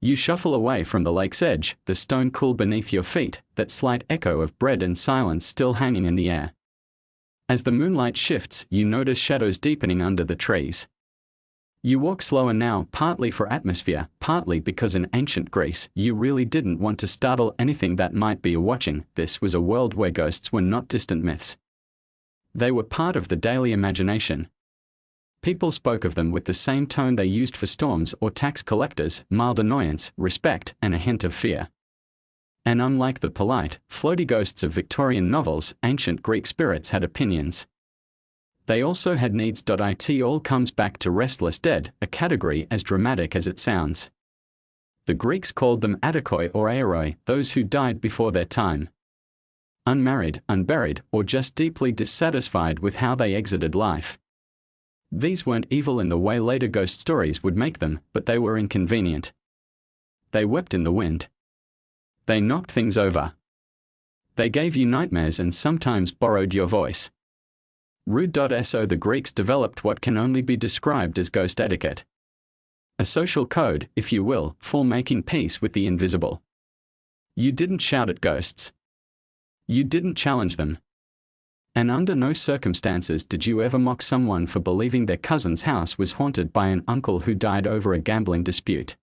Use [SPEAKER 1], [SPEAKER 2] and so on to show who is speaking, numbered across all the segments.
[SPEAKER 1] You shuffle away from the lake's edge, the stone cool beneath your feet, that slight echo of bread and silence still hanging in the air. As the moonlight shifts, you notice shadows deepening under the trees. You walk slower now, partly for atmosphere, partly because in ancient Greece, you really didn't want to startle anything that might be watching. This was a world where ghosts were not distant myths. They were part of the daily imagination. People spoke of them with the same tone they used for storms or tax collectors: mild annoyance, respect, and a hint of fear. And unlike the polite, floaty ghosts of Victorian novels, ancient Greek spirits had opinions. They also had needs. It all comes back to restless dead, a category as dramatic as it sounds. The Greeks called them atakoi or aeroi, those who died before their time. Unmarried, unburied, or just deeply dissatisfied with how they exited life. These weren't evil in the way later ghost stories would make them, but they were inconvenient. They wept in the wind. They knocked things over. They gave you nightmares and sometimes borrowed your voice. Rude.so The Greeks developed what can only be described as ghost etiquette. A social code, if you will, for making peace with the invisible. You didn't shout at ghosts. You didn't challenge them. And under no circumstances did you ever mock someone for believing their cousin's house was haunted by an uncle who died over a gambling dispute.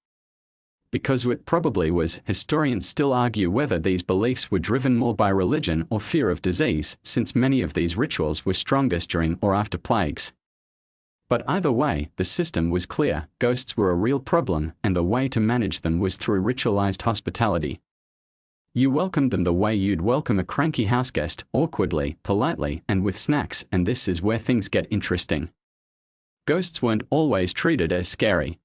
[SPEAKER 1] Because it probably was. Historians still argue whether these beliefs were driven more by religion or fear of disease, since many of these rituals were strongest during or after plagues. But either way, the system was clear: ghosts were a real problem, and the way to manage them was through ritualized hospitality. You welcomed them the way you'd welcome a cranky houseguest, awkwardly, politely, and with snacks, and this is where things get interesting. Ghosts weren't always treated as scary.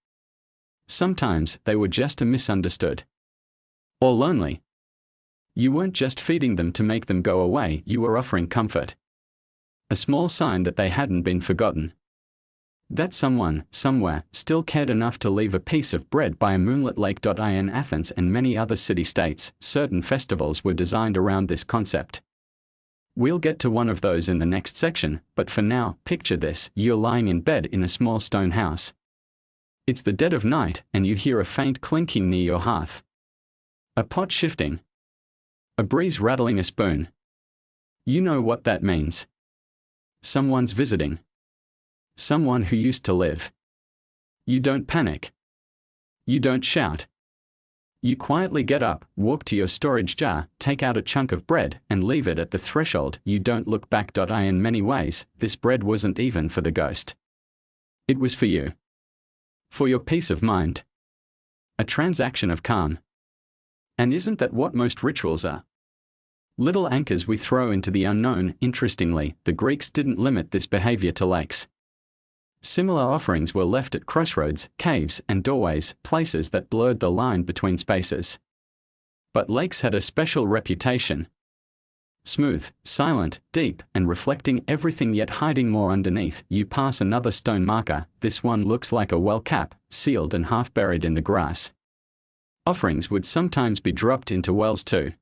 [SPEAKER 1] Sometimes they were just misunderstood. Or lonely. You weren't just feeding them to make them go away, you were offering comfort. A small sign that they hadn't been forgotten. That someone, somewhere, still cared enough to leave a piece of bread by a moonlit lake. In Athens and many other city-states, certain festivals were designed around this concept. We'll get to one of those in the next section, but for now, picture this: you're lying in bed in a small stone house. It's the dead of night, and you hear a faint clinking near your hearth. A pot shifting. A breeze rattling a spoon. You know what that means. Someone's visiting. Someone who used to live. You don't panic. You don't shout. You quietly get up, walk to your storage jar, take out a chunk of bread, and leave it at the threshold. You don't look back. In many ways, this bread wasn't even for the ghost. It was for you. For your peace of mind. A transaction of calm. And isn't that what most rituals are? Little anchors we throw into the unknown. Interestingly, the Greeks didn't limit this behavior to lakes. Similar offerings were left at crossroads, caves, and doorways, places that blurred the line between spaces. But lakes had a special reputation. Smooth, silent, deep, and reflecting everything yet hiding more underneath. You pass another stone marker. This one looks like a well cap, sealed and half buried in the grass. Offerings would sometimes be dropped into wells too.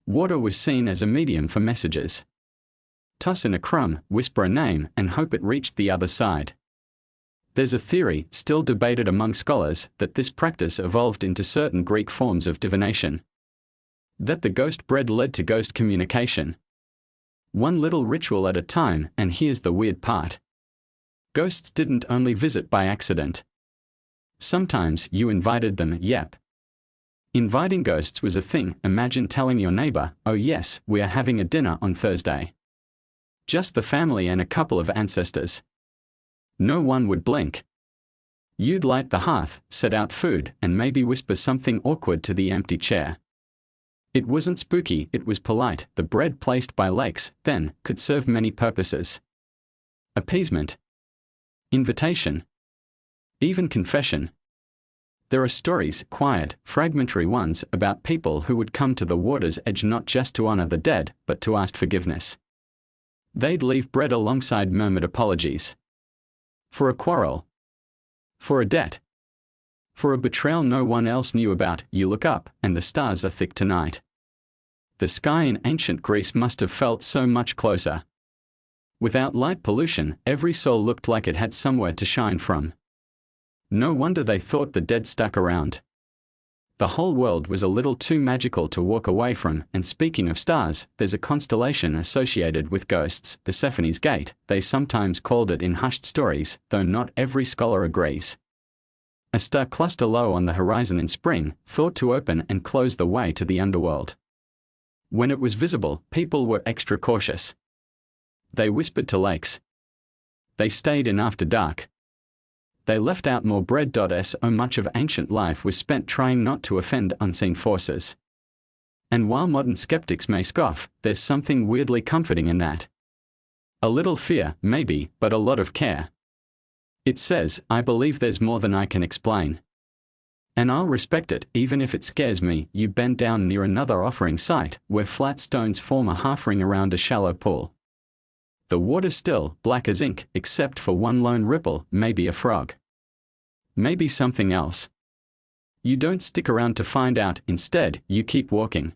[SPEAKER 1] Water was seen as a medium for messages. Toss in a crumb, whisper a name, and hope it reached the other side. There's a theory, still debated among scholars, that this practice evolved into certain Greek forms of divination. That the ghost bread led to ghost communication. One little ritual at a time, and here's the weird part. Ghosts didn't only visit by accident. Sometimes you invited them. Yep. Inviting ghosts was a thing. Imagine telling your neighbor, "Oh yes, we are having a dinner on Thursday. Just the family and a couple of ancestors." No one would blink. You'd light the hearth, set out food, and maybe whisper something awkward to the empty chair. It wasn't spooky, it was polite. The bread placed by lakes, then, could serve many purposes. Appeasement. Invitation. Even confession. There are stories, quiet, fragmentary ones, about people who would come to the water's edge not just to honor the dead, but to ask forgiveness. They'd leave bread alongside murmured apologies. For a quarrel. For a debt. For a betrayal no one else knew about. You look up, and the stars are thick tonight. The sky in ancient Greece must have felt so much closer. Without light pollution, every soul looked like it had somewhere to shine from. No wonder they thought the dead stuck around. The whole world was a little too magical to walk away from, and speaking of stars, there's a constellation associated with ghosts, Persephone's Gate, they sometimes called it in hushed stories, though not every scholar agrees. A star cluster low on the horizon in spring, thought to open and close the way to the underworld. When it was visible, people were extra cautious. They whispered to lakes. They stayed in after dark. They left out more bread. So much of ancient life was spent trying not to offend unseen forces. And while modern skeptics may scoff, there's something weirdly comforting in that. A little fear, maybe, but a lot of care. It says, I believe there's more than I can explain. And I'll respect it, even if it scares me. You bend down near another offering site, where flat stones form a half ring around a shallow pool. The water's still, black as ink, except for one lone ripple, maybe a frog. Maybe something else. You don't stick around to find out, instead, you keep walking.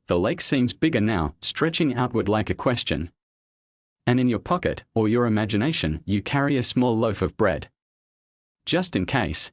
[SPEAKER 1] The lake seems bigger now, stretching outward like a question. And in your pocket, or your imagination, you carry a small loaf of bread. Just in case.